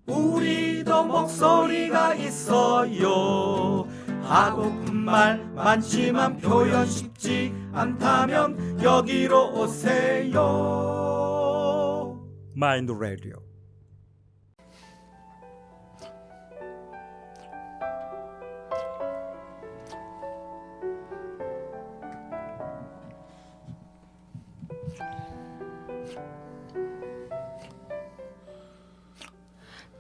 우리도 목소리가 있어요. 하고픈 말 많지만 표현 쉽지 않다면 여기로 오세요. 마인드 라디오.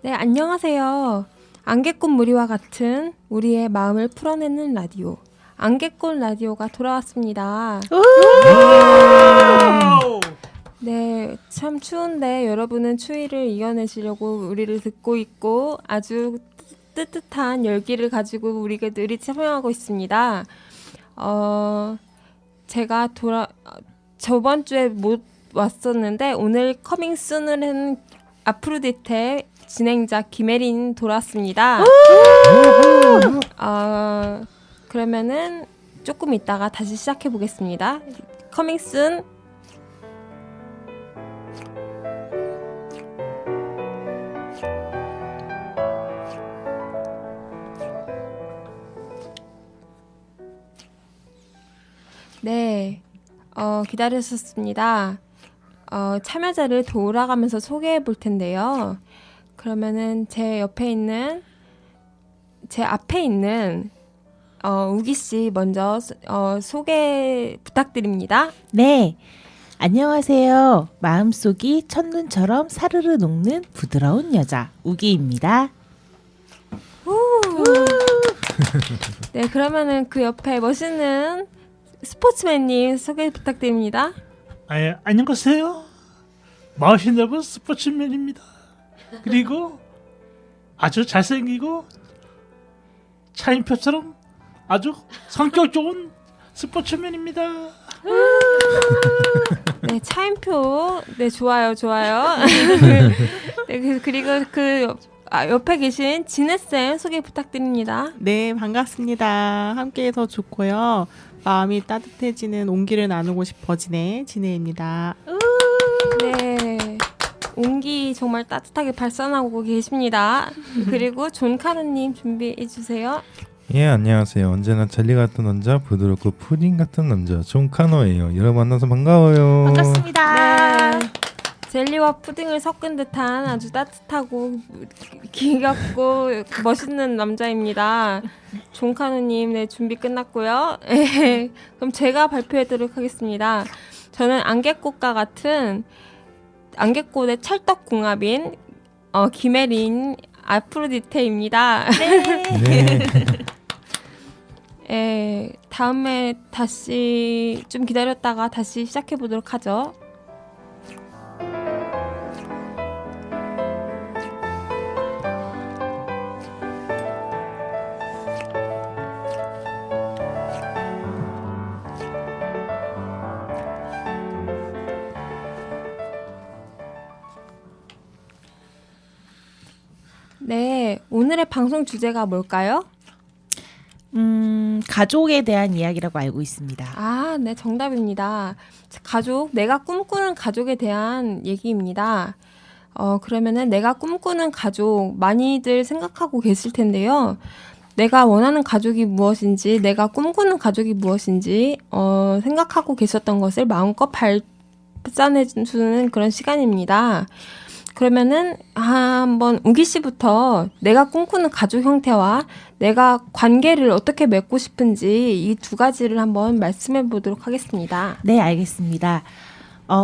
네, 안녕하세요. 안개꽃 무리와 같은 우리의 마음을 풀어내는 라디오. 안개꽃 라디오가 돌아왔습니다. 네, 참 추운데 여러분은 추위를 이겨내시려고 우리를 듣고 있고 아주 뜨뜻한 열기를 가지고 우리들이 참여하고 있습니다. 제가 저번 주에 못 왔었는데 오늘 커밍 순을 한 아프로디테 진행자 김혜린 돌아왔습니다. 그러면은 조금 있다가 다시 시작해 보겠습니다. 커밍 순. 네, 기다리셨습니다. 참여자를 돌아가면서 소개해 볼 텐데요. 그러면은 제 앞에 있는 우기 씨 먼저 소개 부탁드립니다. 네, 안녕하세요. 마음속이 첫눈처럼 사르르 녹는 부드러운 여자 우기입니다. 네, 그러면은 그 옆에 멋있는 스포츠맨님 소개 부탁드립니다. 안녕하세요. 멋있는 분 스포츠맨입니다. 그리고 아주 잘생기고 차인표처럼 아주 성격 좋은 스포츠맨입니다. 네, 차인표. 네, 좋아요. 네, 그리고 옆에 계신 진혜쌤 소개 부탁드립니다. 네, 반갑습니다. 함께해서 좋고요. 마음이 따뜻해지는 온기를 나누고 싶어지네 진혜입니다. 네, 온기 정말 따뜻하게 발산하고 계십니다. 그리고 존카르님 준비해 주세요. 예, 안녕하세요. 언제나 젤리 같은 남자, 부드럽고 푸딩 같은 남자 존카노예요. 여러분 만나서 반가워요. 반갑습니다. 네, 젤리와 푸딩을 섞은 듯한 아주 따뜻하고 귀엽고 멋있는 남자입니다. 존카누님, 네, 준비 끝났고요. 그럼 제가 발표해드리도록 하겠습니다. 저는 안개꽃과 같은 안개꽃의 찰떡궁합인 김혜린 아프로디테입니다. 네. 다음에 다시 좀 기다렸다가 다시 시작해 보도록 하죠. 네, 오늘의 방송 주제가 뭘까요? 가족에 대한 이야기라고 알고 있습니다. 아, 네, 정답입니다. 내가 꿈꾸는 가족에 대한 얘기입니다. 그러면은 내가 꿈꾸는 가족 많이들 생각하고 계실 텐데요. 내가 원하는 가족이 무엇인지, 내가 꿈꾸는 가족이 무엇인지 생각하고 계셨던 것을 마음껏 발산해주는 그런 시간입니다. 그러면은 한번 우기 씨부터 내가 꿈꾸는 가족 형태와 내가 관계를 어떻게 맺고 싶은지 이 두 가지를 한번 말씀해 보도록 하겠습니다. 네, 알겠습니다.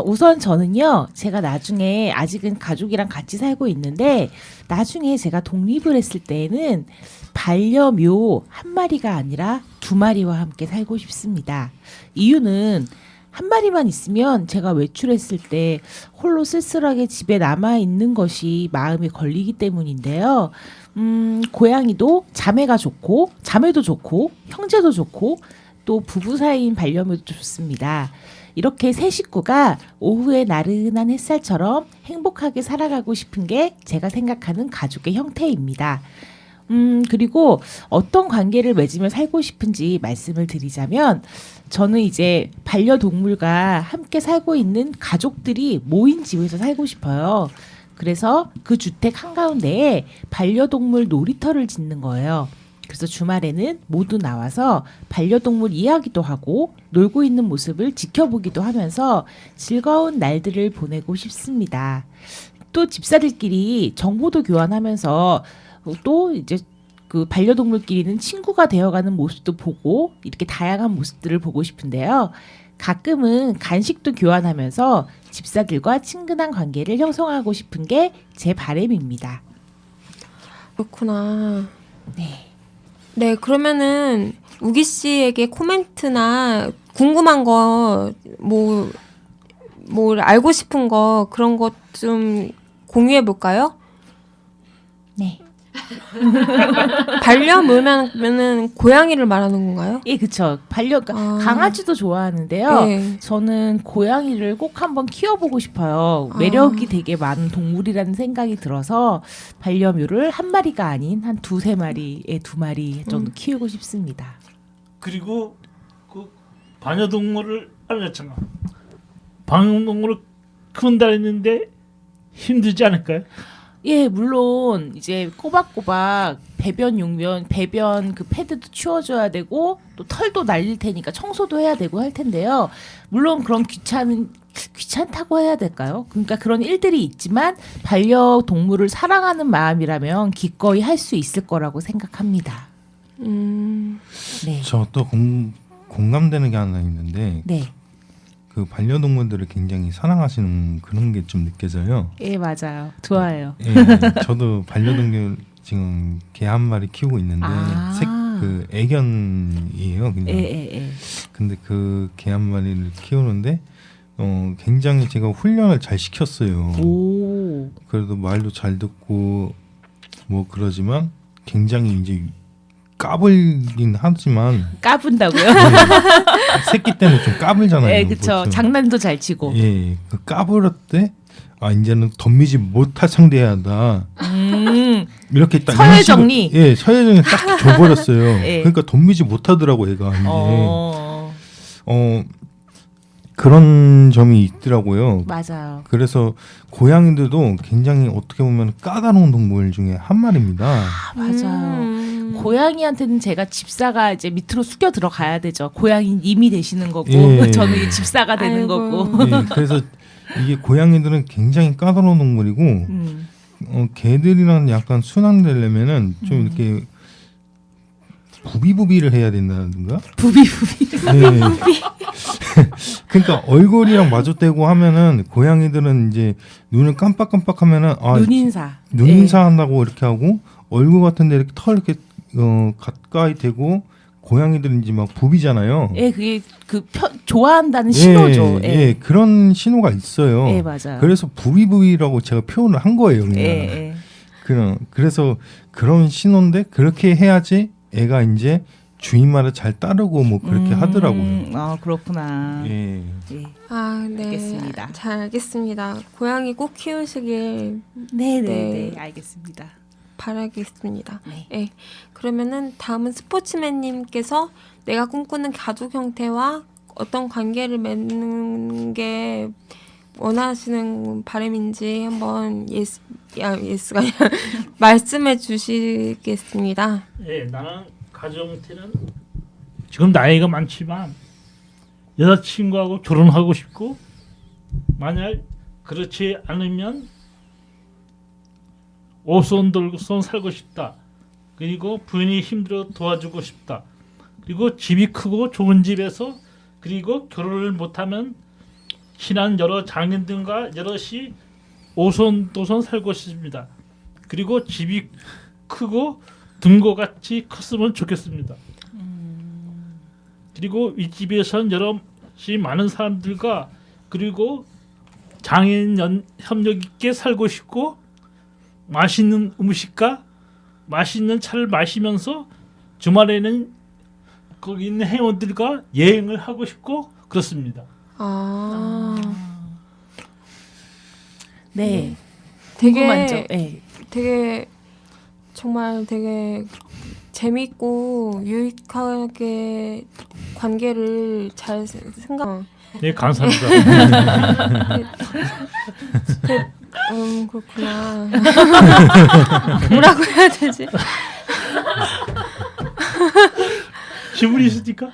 우선 저는요, 제가 나중에 아직은 가족이랑 같이 살고 있는데 나중에 제가 독립을 했을 때에는 반려묘 한 마리가 아니라 두 마리와 함께 살고 싶습니다. 이유는 한 마리만 있으면 제가 외출했을 때 홀로 쓸쓸하게 집에 남아있는 것이 마음에 걸리기 때문인데요. 고양이도 자매가 좋고, 자매도 좋고, 형제도 좋고, 또 부부 사이인 반려묘도 좋습니다. 이렇게 세 식구가 오후의 나른한 햇살처럼 행복하게 살아가고 싶은 게 제가 생각하는 가족의 형태입니다. 그리고 어떤 관계를 맺으며 살고 싶은지 말씀을 드리자면 저는 이제 반려동물과 함께 살고 있는 가족들이 모인 집에서 살고 싶어요. 그래서 그 주택 한가운데에 반려동물 놀이터를 짓는 거예요. 그래서 주말에는 모두 나와서 반려동물 이야기도 하고 놀고 있는 모습을 지켜보기도 하면서 즐거운 날들을 보내고 싶습니다. 또 집사들끼리 정보도 교환하면서 또 이제 그 반려동물끼리는 친구가 되어가는 모습도 보고 이렇게 다양한 모습들을 보고 싶은데요. 가끔은 간식도 교환하면서 집사들과 친근한 관계를 형성하고 싶은 게 제 바람입니다. 그렇구나. 네. 네, 그러면은 우기 씨에게 코멘트나 궁금한 거, 뭐 알고 싶은 거 그런 것 좀 공유해 볼까요? 네. 반려묘면은 고양이를 말하는 건가요? 예, 그쵸. 강아지도 좋아하는데요. 네. 저는 고양이를 꼭 한번 키워보고 싶어요. 매력이 되게 많은 동물이라는 생각이 들어서 반려묘를 한 마리가 아닌 한 두세 마리에 두 마리 정도 키우고 싶습니다. 그리고 그 반려동물을 잠깐 반려동물을 키운다 했는데 힘들지 않을까요? 예, 물론 이제 꼬박꼬박 배변 그 패드도 치워줘야 되고 또 털도 날릴 테니까 청소도 해야 되고 할 텐데요. 물론 그런 귀찮다고 해야 될까요? 그러니까 그런 일들이 있지만 반려동물을 사랑하는 마음이라면 기꺼이 할 수 있을 거라고 생각합니다. 네. 저 또 공감되는 게 하나 있는데 네. 그 반려동물들을 굉장히 사랑하시는 그런 게 좀 느껴져요. 예, 맞아요. 좋아요. 예, 저도 반려동물 지금 개 한 마리 키우고 있는데 그 애견이에요, 그냥. 예. 근데 그 개 한 마리를 키우는데 굉장히 제가 훈련을 잘 시켰어요. 오. 그래도 말도 잘 듣고 뭐 그러지만 굉장히 이제 까불긴 하지만 까분다고요? 새끼 때문에 좀 까불잖아요. 예, 그쵸. 보통. 장난도 잘 치고. 예, 그 까불을 때 이제는 덤비지 못할 상대야다. 이렇게 딱 서열 인식을- 정리. 예, 서열 정리 딱 줘버렸어요. 예. 그러니까 덤비지 못하더라고 얘가 이제. 어, 그런 점이 있더라고요. 맞아요. 그래서 고양이들도 굉장히 어떻게 보면 까다로운 동물 중에 한 마리입니다. 맞아요. 고양이한테는 제가 집사가 이제 밑으로 숙여 들어가야 되죠. 고양이님이 되시는 거고 예. 저는 이제 집사가 되는 아이고. 거고. 예, 그래서 이게 고양이들은 굉장히 까다로운 동물이고 개들이랑 약간 순환되려면은 좀 이렇게 부비부비를 해야 된다든가. 부비부비. 네. 그러니까 얼굴이랑 마주대고 하면은 고양이들은 이제 눈을 깜빡깜빡하면은 눈인사. 눈인사 한다고 이렇게 하고 얼굴 같은데 이렇게 털 이렇게 가까이 대고 고양이들은 이제 막 부비잖아요. 예, 그게 좋아한다는 신호죠. 예, 예, 그런 신호가 있어요. 예, 맞아요. 그래서 부비부비라고 제가 표현을 한 거예요. 그냥. 예. 그래서 그런 신호인데 그렇게 해야지 애가 이제 주인 말을 잘 따르고 뭐 그렇게 하더라고요. 아, 그렇구나. 예. 예. 네. 알겠습니다. 잘 알겠습니다. 고양이 꼭 키우시길 네, 알겠습니다. 바라겠습니다. 네. 네. 그러면은 다음은 스포츠맨님께서 내가 꿈꾸는 가족 형태와 어떤 관계를 맺는 게 원하시는 바람인지 한번 예스가 아니라 말씀해 주시겠습니다. 예, 나는 가정 형태는 지금 나이가 많지만 여자친구하고 결혼하고 싶고 만약 그렇지 않으면 오손 돌손 살고 싶다. 그리고 부인이 힘들어 도와주고 싶다. 그리고 집이 크고 좋은 집에서 그리고 결혼을 못하면 친한 여러 장인들과 여럿이 오손도손 살고 싶습니다. 그리고 집이 크고 등고같이 컸으면 좋겠습니다. 그리고 이 집에선 여럿이 많은 사람들과 그리고 장인 협력 있게 살고 싶고 맛있는 음식과 맛있는 차를 마시면서 주말에는 거기 있는 회원들과 여행을 하고 싶고 그렇습니다. 네. 되게 네. 되게 정말 되게 재밌고 유익하게 관계를 잘 생각. 네, 감사합니다. 그렇구나. 뭐라고 해야 되지? 질문이 있으니까.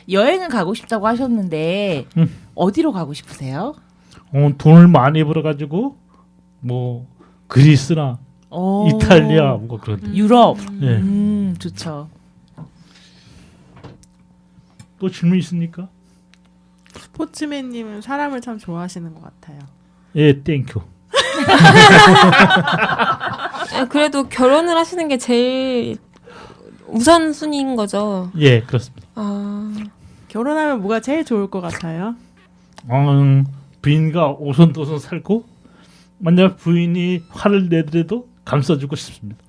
여행을 가고 싶다고 하셨는데 어디로 가고 싶으세요? 돈을 많이 벌어가지고 뭐 그리스나 오. 이탈리아 뭐 그런 데. 유럽. 예. 좋죠. 또 질문 있습니까? 스포츠맨님은 사람을 참 좋아하시는 것 같아요. 예, 땡큐. 그래도 결혼을 하시는 게 제일 우선순위인 거죠. 예, 그렇습니다. 결혼하면 뭐가 제일 좋을 것 같아요? 부인과 오손도손 살고 만약 부인이 화를 내더라도 감싸주고 싶습니다.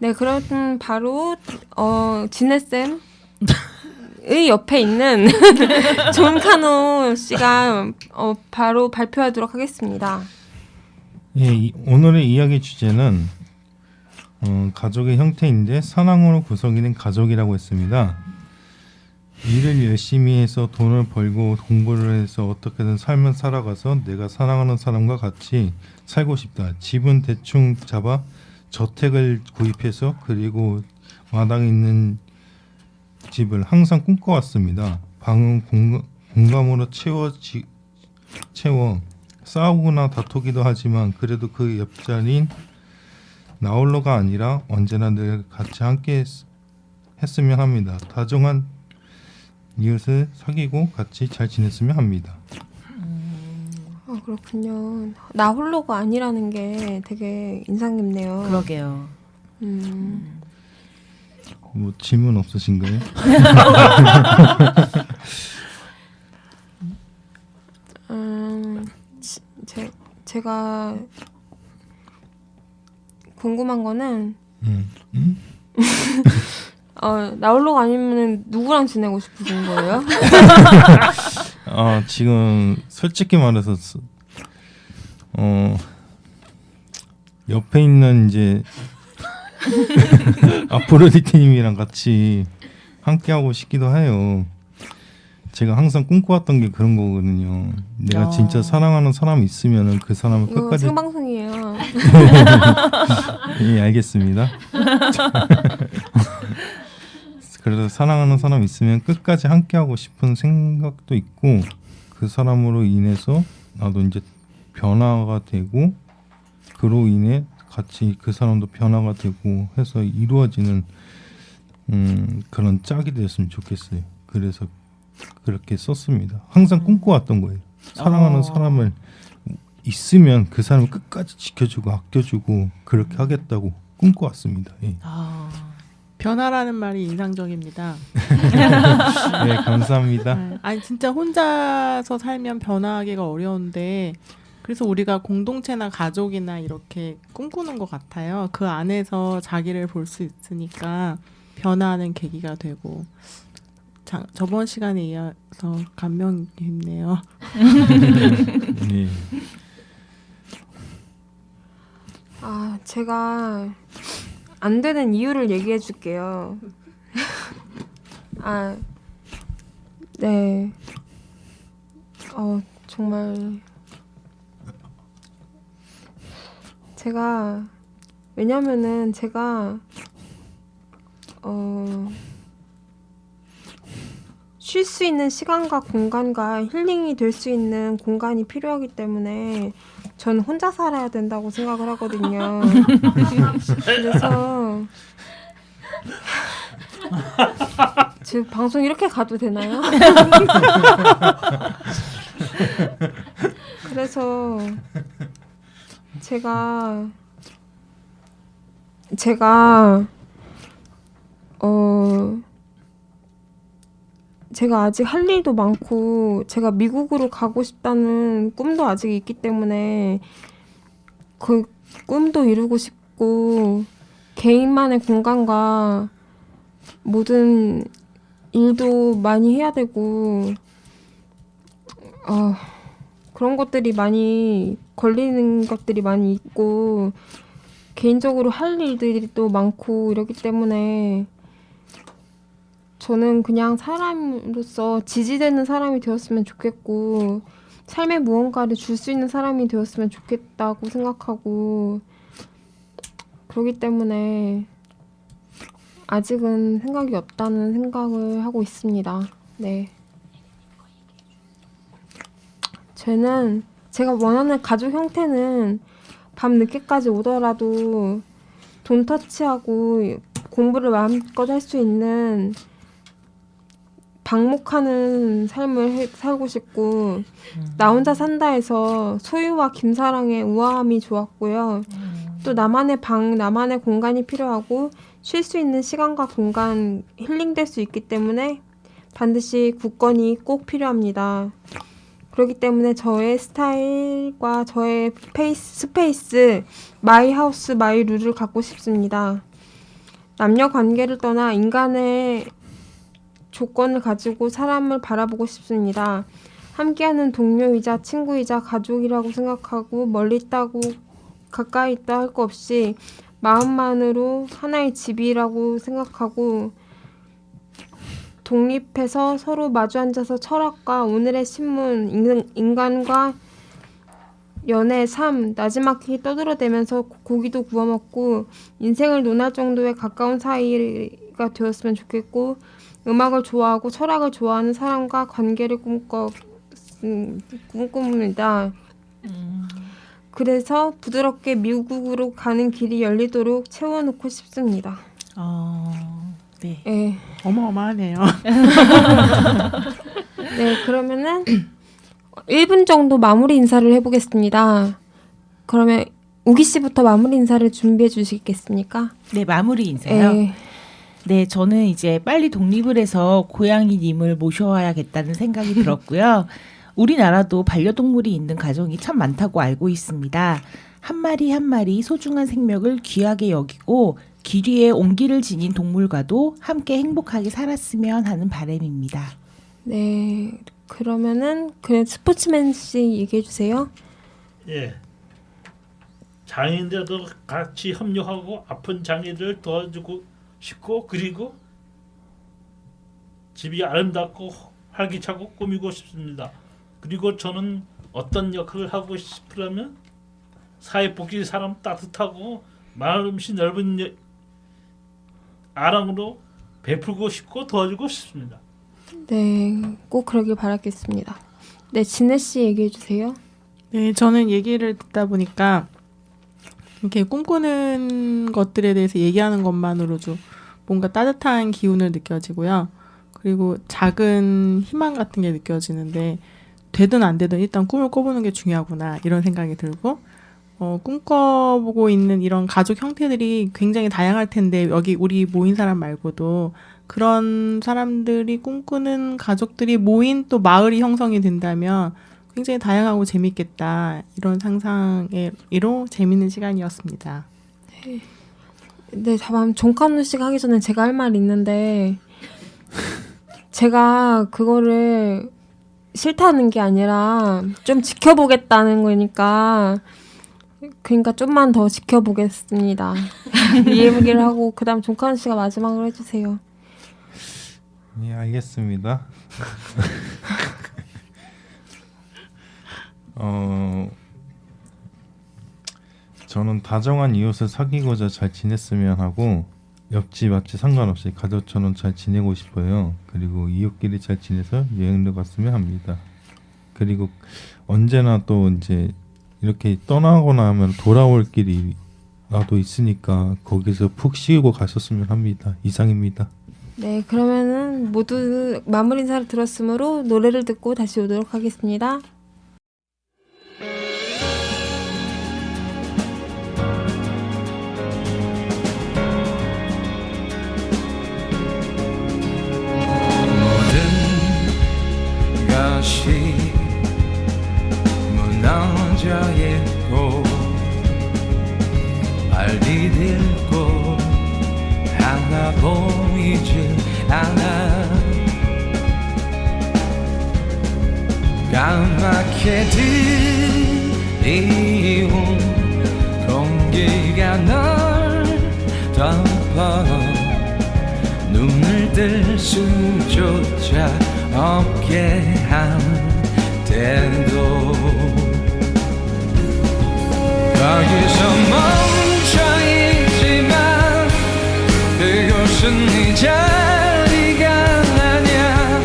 네, 그럼 바로 진해쌤의 옆에 있는 존 카노 씨가 바로 발표하도록 하겠습니다. 예, 오늘의 이야기 주제는 가족의 형태인데 사랑으로 구성이 된 가족이라고 했습니다. 일을 열심히 해서 돈을 벌고 공부를 해서 어떻게든 삶을 살아가서 내가 사랑하는 사람과 같이 살고 싶다. 집은 대충 잡아 저택을 구입해서 그리고 마당에 있는 집을 항상 꿈꿔왔습니다. 방은 공감으로 채워 싸우거나 다투기도 하지만 그래도 그 옆자리인 나홀로가 아니라 언제나 늘 같이 함께 했으면 합니다. 다정한 이웃을 사귀고 같이 잘 지냈으면 합니다. 그렇군요. 나 홀로가 아니라는 게 되게 인상 깊네요. 그러게요. 뭐 질문 없으신가요? 제가 궁금한 거는 나홀로가 아니면 누구랑 지내고 싶으신 거예요? 지금 솔직히 말해서 옆에 있는 이제 아프로디테님이랑 같이 함께 하고 싶기도 해요. 제가 항상 꿈꿔왔던 게 그런 거거든요. 내가 진짜 사랑하는 사람이 있으면은 그 사람을 이거 끝까지. 생방송이에요. 예, 알겠습니다. 그래서 사랑하는 사람 있으면 끝까지 함께 하고 싶은 생각도 있고 그 사람으로 인해서 나도 이제 변화가 되고 그로 인해 같이 그 사람도 변화가 되고 해서 이루어지는 그런 짝이 됐으면 좋겠어요. 그래서 그렇게 썼습니다. 항상 꿈꿔왔던 거예요. 사랑하는 사람을 있으면 그 사람을 끝까지 지켜주고 아껴주고 그렇게 하겠다고 꿈꿔왔습니다. 예. 변화라는 말이 인상적입니다. 네, 감사합니다. 네. 아니 진짜 혼자서 살면 변화하기가 어려운데 그래서 우리가 공동체나 가족이나 이렇게 꿈꾸는 것 같아요. 그 안에서 자기를 볼 수 있으니까 변화하는 계기가 되고 저번 시간에 이어서 감명 깊네요. 네. 제가 안 되는 이유를 얘기해 줄게요. 네. 정말 왜냐면은 제가 쉴 수 있는 시간과 공간과 힐링이 될 수 있는 공간이 필요하기 때문에 저는 혼자 살아야 된다고 생각을 하거든요. 그래서 지금 방송 이렇게 가도 되나요? 그래서 제가 아직 할 일도 많고 제가 미국으로 가고 싶다는 꿈도 아직 있기 때문에 그 꿈도 이루고 싶고 개인만의 공간과 모든 일도 많이 해야 되고 그런 것들이 많이 걸리는 것들이 많이 있고 개인적으로 할 일들이 또 많고 이러기 때문에 저는 그냥 사람으로서 지지되는 사람이 되었으면 좋겠고 삶에 무언가를 줄 수 있는 사람이 되었으면 좋겠다고 생각하고 그렇기 때문에 아직은 생각이 없다는 생각을 하고 있습니다. 네. 제가 원하는 가족 형태는 밤 늦게까지 오더라도 돈 터치하고 공부를 마음껏 할 수 있는 방목하는 삶을 살고 싶고 나 혼자 산다 해서 소유와 김사랑의 우아함이 좋았고요. 또 나만의 방, 나만의 공간이 필요하고 쉴 수 있는 시간과 공간, 힐링될 수 있기 때문에 반드시 굳건히 꼭 필요합니다. 그렇기 때문에 저의 스타일과 저의 스페이스, 마이 하우스, 마이 룰을 갖고 싶습니다. 남녀 관계를 떠나 인간의 조건을 가지고 사람을 바라보고 싶습니다. 함께하는 동료이자 친구이자 가족이라고 생각하고 멀리 있다고 가까이 있다 할 거 없이 마음만으로 하나의 집이라고 생각하고 독립해서 서로 마주 앉아서 철학과 오늘의 신문, 인간과 연애, 삶, 나지막히 떠들어대면서 고기도 구워 먹고 인생을 논할 정도에 가까운 사이가 되었으면 좋겠고 음악을 좋아하고 철학을 좋아하는 사람과 관계를 꿈꿉니다. 그래서 부드럽게 미국으로 가는 길이 열리도록 채워놓고 싶습니다. 네. 네. 어마어마하네요. 네, 그러면은 1분 정도 마무리 인사를 해보겠습니다. 그러면 우기 씨부터 마무리 인사를 준비해 주시겠습니까? 네, 마무리 인사요. 네. 네, 저는 이제 빨리 독립을 해서 고양이님을 모셔와야겠다는 생각이 들었고요. 우리나라도 반려동물이 있는 가정이 참 많다고 알고 있습니다. 한 마리 한 마리 소중한 생명을 귀하게 여기고 길 위에 온기를 지닌 동물과도 함께 행복하게 살았으면 하는 바람입니다. 네, 그러면은 그냥 스포츠맨 씨 얘기해 주세요. 예. 장애인들도 같이 협력하고 아픈 장애인들을 도와주고 싶고 그리고 집이 아름답고 활기차고 꾸미고 싶습니다. 그리고 저는 어떤 역할을 하고 싶으라면 사회복지 사람 따뜻하고 마음씨 넓은 아랑으로 베풀고 싶고 도와주고 싶습니다. 네, 꼭 그러길 바라겠습니다. 네, 진혜 씨 얘기해 주세요. 네, 저는 얘기를 듣다 보니까 이렇게 꿈꾸는 것들에 대해서 얘기하는 것만으로도 뭔가 따뜻한 기운을 느껴지고요. 그리고 작은 희망 같은 게 느껴지는데 되든 안 되든 일단 꿈을 꿔보는 게 중요하구나 이런 생각이 들고 꿈꿔보고 있는 이런 가족 형태들이 굉장히 다양할 텐데 여기 우리 모인 사람 말고도 그런 사람들이 꿈꾸는 가족들이 모인 또 마을이 형성이 된다면 굉장히 다양하고 재밌겠다 이런 상상으로 재밌는 시간이었습니다. 네, 다음 종칸루 씨가 하기 전에 제가 할 말 있는데 제가 그거를 싫다는 게 아니라 좀 지켜보겠다는 거니까 그러니까 좀만 더 지켜보겠습니다. 이 얘기를 하고 그다음 종칸루 씨가 마지막으로 해주세요. 예, 알겠습니다. 저는 다정한 이웃을 사귀고자 잘 지냈으면 하고 옆집 앞집 상관없이 가족처럼 잘 지내고 싶어요. 그리고 이웃끼리 잘 지내서 여행도 갔으면 합니다. 그리고 언제나 또 이제 이렇게 떠나거나 하면 돌아올 길이 나도 있으니까 거기서 푹 쉬고 갔었으면 합니다. 이상입니다. 네, 그러면은 모두 마무리 인사를 들었으므로 노래를 듣고 다시 오도록 하겠습니다. 모든 것이 무너져 있고 발이 딜고 하나 보이지 않아 까맣게 드리운 공기가 널 덮어 눈을 잠들 수조차 없게 한데도 거기서 멈춰있지만 그곳은 네 자리가 아냐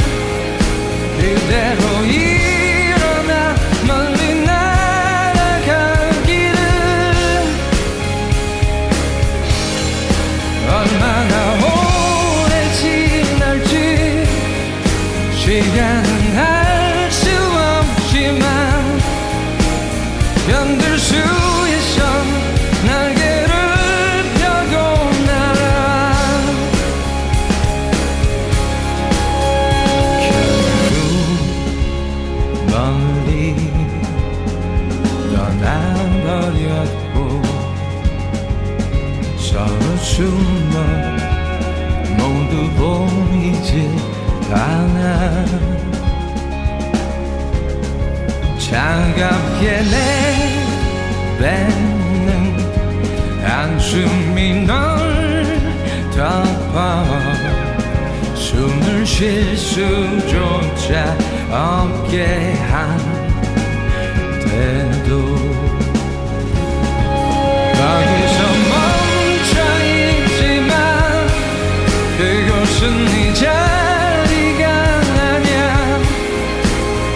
그대로 일어나 멀리 날아가기를 얼마나 오래 지날지 시간은 알 수 없지만 견딜 수 있어 날개를 펴고 날아 결국 멀리 떠나버렸고 서로 숨어 모두 보이지 않아 차갑게 내뱉는 한숨이 널 덮어 숨을 쉴 수조차 없게 한데도 거기서 멈춰있지만 그곳은 네 자리가 아냐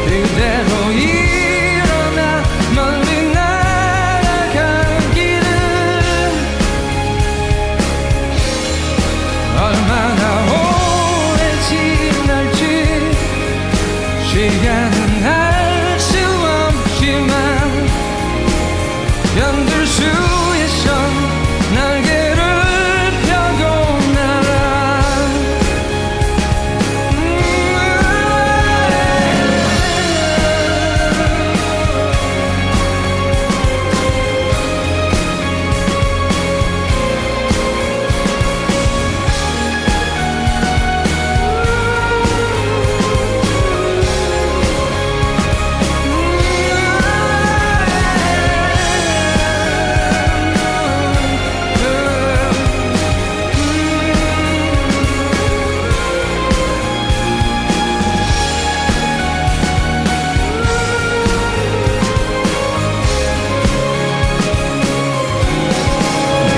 그대로 일어나 멀리 날아가기를 얼마나 오래 지날지 시간은 알 수 없지만 견딜 수 있어 날개를 펴고 날아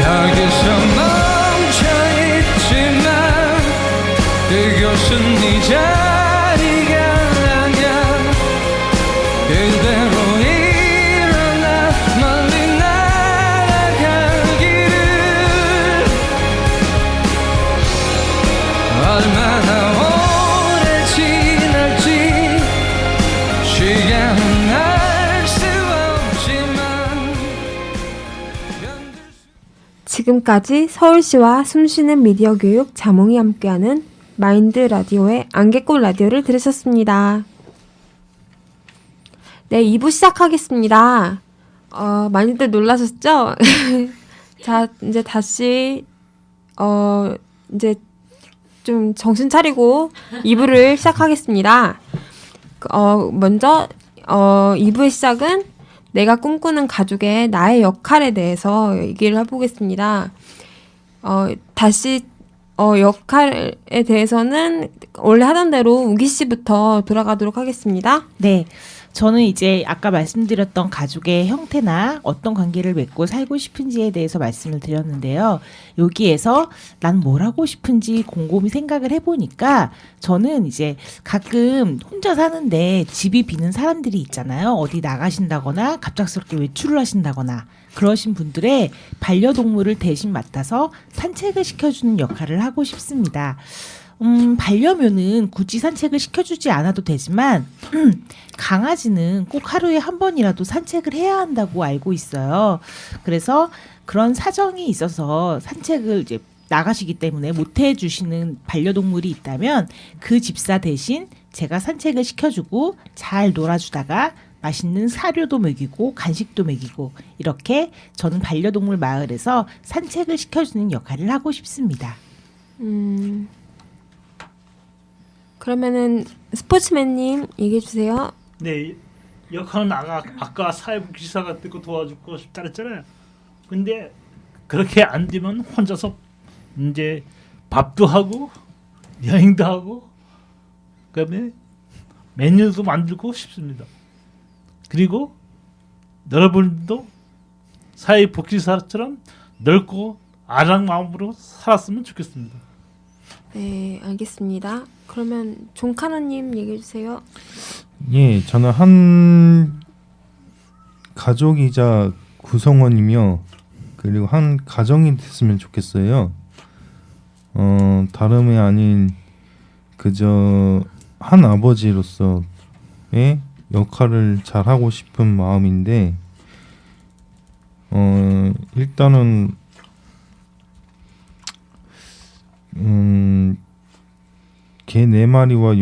여기서 멈춰있지만 그곳은 네 자리가 아냐 그대로 일어나 멀리 날아가기를 얼마나 오래 지날지 시간은 알 수 없지만 지금까지 서울시와 숨쉬는 미디어 교육 자몽이 함께하는 마인드 라디오의 안개꽃 라디오를 들으셨습니다. 네, 2부 시작하겠습니다. 많이들 놀라셨죠? 자, 이제 다시 이제 좀 정신 차리고 2부를 시작하겠습니다. 먼저 2부의 시작은 내가 꿈꾸는 가족의 나의 역할에 대해서 얘기를 해보겠습니다. 다시 역할에 대해서는 원래 하던 대로 우기 씨부터 돌아가도록 하겠습니다. 네. 저는 이제 아까 말씀드렸던 가족의 형태나 어떤 관계를 맺고 살고 싶은지에 대해서 말씀을 드렸는데요. 여기에서 난 뭘 하고 싶은지 곰곰이 생각을 해보니까 저는 이제 가끔 혼자 사는데 집이 비는 사람들이 있잖아요. 어디 나가신다거나 갑작스럽게 외출을 하신다거나 그러신 분들의 반려동물을 대신 맡아서 산책을 시켜주는 역할을 하고 싶습니다. 반려묘는 굳이 산책을 시켜주지 않아도 되지만 강아지는 꼭 하루에 한 번이라도 산책을 해야 한다고 알고 있어요. 그래서 그런 사정이 있어서 산책을 이제 나가시기 때문에 못 해주시는 반려동물이 있다면 그 집사 대신 제가 산책을 시켜주고 잘 놀아주다가 맛있는 사료도 먹이고 간식도 먹이고 이렇게 저는 반려동물 마을에서 산책을 시켜주는 역할을 하고 싶습니다. 그러면은 스포츠맨님 얘기해 주세요. 네, 역할은 아까 사회부 기사가 듣고 도와주고 싶다 그랬잖아요. 근데 그렇게 안 되면 혼자서 이제 밥도 하고 여행도 하고 그다음에 메뉴도 만들고 싶습니다. 그리고 여러분도 사회복지사처럼 넓고 아랑 마음으로 살았으면 좋겠습니다. 네, 알겠습니다. 그러면 종카노님 얘기해 주세요. 예, 저는 한 가족이자 구성원이며 그리고 한 가정이 됐으면 좋겠어요. 다름이 아닌 그저 한 아버지로서의 역할을 잘 하고 싶은 마음인데 일단은 개 4마리와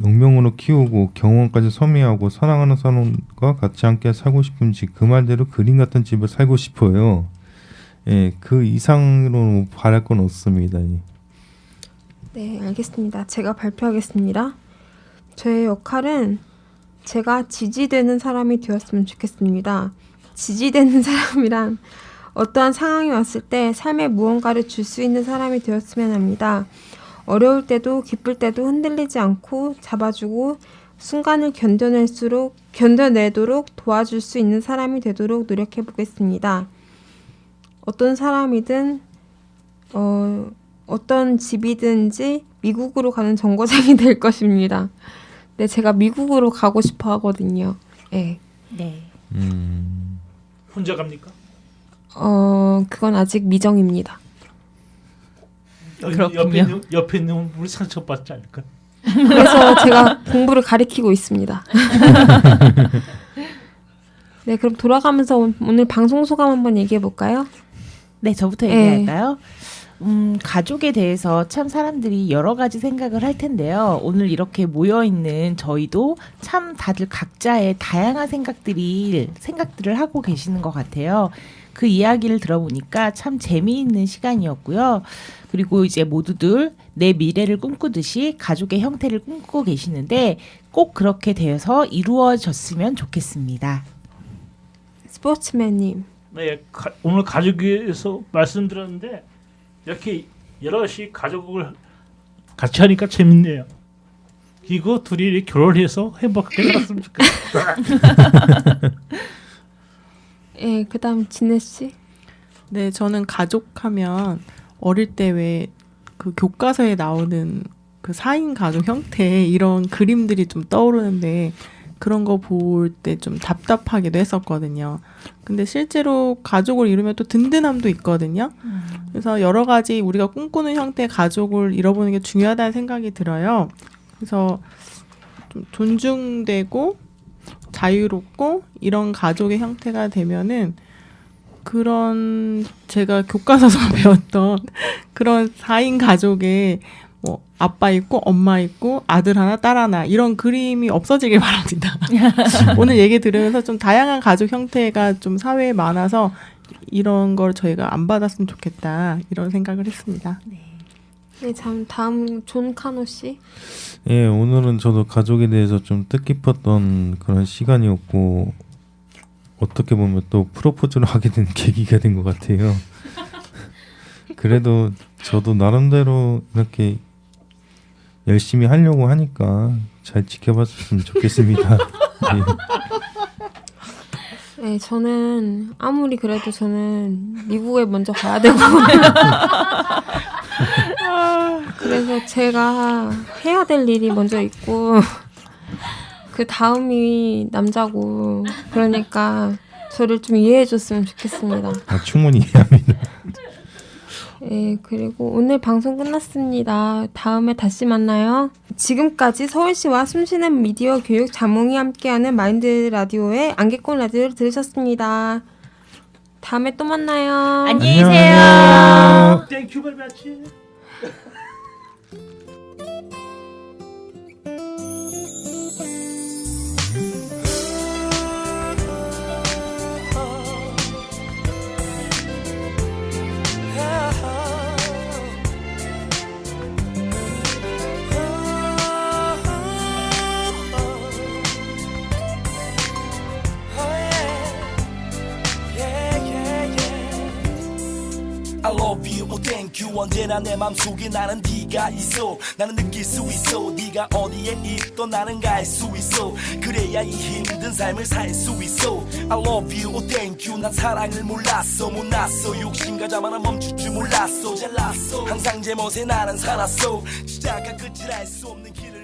용명으로 키우고 경원까지 섬유하고 사랑하는 사람과 같이 함께 살고 싶은지 그 말대로 그림 같은 집에 살고 싶어요. 예, 그 이상으로 바랄 건 없습니다. 예. 네, 알겠습니다. 제가 발표하겠습니다. 저의 역할은 제가 지지되는 사람이 되었으면 좋겠습니다. 지지되는 사람이란 어떠한 상황이 왔을 때 삶에 무언가를 줄 수 있는 사람이 되었으면 합니다. 어려울 때도 기쁠 때도 흔들리지 않고 잡아주고 순간을 견뎌내도록 도와줄 수 있는 사람이 되도록 노력해 보겠습니다. 어떤 사람이든 어떤 집이든지 미국으로 가는 정거장이 될 것입니다. 네, 제가 미국으로 가고 싶어 하거든요. 네. 네. 혼자 갑니까? 그건 아직 미정입니다. 그렇군요. 옆에 있는 우리 상처받지 않을까? 그래서 제가 공부를 가리키고 있습니다. 네, 그럼 돌아가면서 오늘 방송 소감 한번 얘기해 볼까요? 네, 저부터 네. 얘기할까요? 가족에 대해서 참 사람들이 여러 가지 생각을 할 텐데요. 오늘 이렇게 모여 있는 저희도 참 다들 각자의 다양한 생각들을 하고 계시는 것 같아요. 그 이야기를 들어보니까 참 재미있는 시간이었고요. 그리고 이제 모두들 내 미래를 꿈꾸듯이 가족의 형태를 꿈꾸고 계시는데 꼭 그렇게 되어서 이루어졌으면 좋겠습니다. 스포츠맨님. 네, 오늘 가족에서 말씀드렸는데 이렇게 여럿이 가족을 같이 하니까 재밌네요. 그리고 둘이 결혼해서 행복하게 살았으면 좋겠어요. 예, 그다음 진혜 씨. 네, 저는 가족하면 어릴 때 왜 그 교과서에 나오는 그 4인 가족 형태 이런 그림들이 좀 떠오르는데 그런 거 볼 때 좀 답답하기도 했었거든요. 근데 실제로 가족을 이루면 또 든든함도 있거든요. 그래서 여러 가지 우리가 꿈꾸는 형태의 가족을 이뤄보는 게 중요하다는 생각이 들어요. 그래서 좀 존중되고 자유롭고 이런 가족의 형태가 되면은 그런 제가 교과서에서 배웠던 그런 4인 가족의 뭐 아빠 있고 엄마 있고 아들 하나 딸 하나 이런 그림이 없어지길 바랍니다. 오늘 얘기 들으면서 좀 다양한 가족 형태가 좀 사회에 많아서 이런 걸 저희가 안 받았으면 좋겠다 이런 생각을 했습니다. 네, 다음 존카노 씨. 예, 오늘은 저도 가족에 대해서 좀 뜻깊었던 그런 시간이었고 어떻게 보면 또 프로포즈를 하게 된 계기가 된 것 같아요. 그래도 저도 나름대로 이렇게 열심히 하려고 하니까 잘 지켜봤으면 좋겠습니다. 예. 네, 저는 아무리 그래도 저는 미국에 먼저 가야 되고 그래서 제가 해야 될 일이 먼저 있고 그 다음이 남자고 그러니까 저를 좀 이해해 줬으면 좋겠습니다. 충분히 이해합니다. 네, 그리고 오늘 방송 끝났습니다. 다음에 다시 만나요. 지금까지 서울시와 숨쉬는 미디어 교육 자몽이 함께하는 마인드 라디오의 안개꽃 라디오를 들으셨습니다. 다음에 또 만나요. 안녕히 계세요. 안녕. 땡큐 very much. I love you, oh thank you, 언제나 내 맘속에 나는 네가 있어. 나는 느낄 수 있어. 네가 어디에 있던 나는 갈 수 있어. 그래야 이 힘든 삶을 살 수 있어. I love you, oh thank you. 난 사랑을 몰랐어. 못났어. 욕심과 자만은 멈출 줄 몰랐어. 잘났어. 항상 제 멋에 나는 살았어. 시작과 끝을 알 수 없는 길을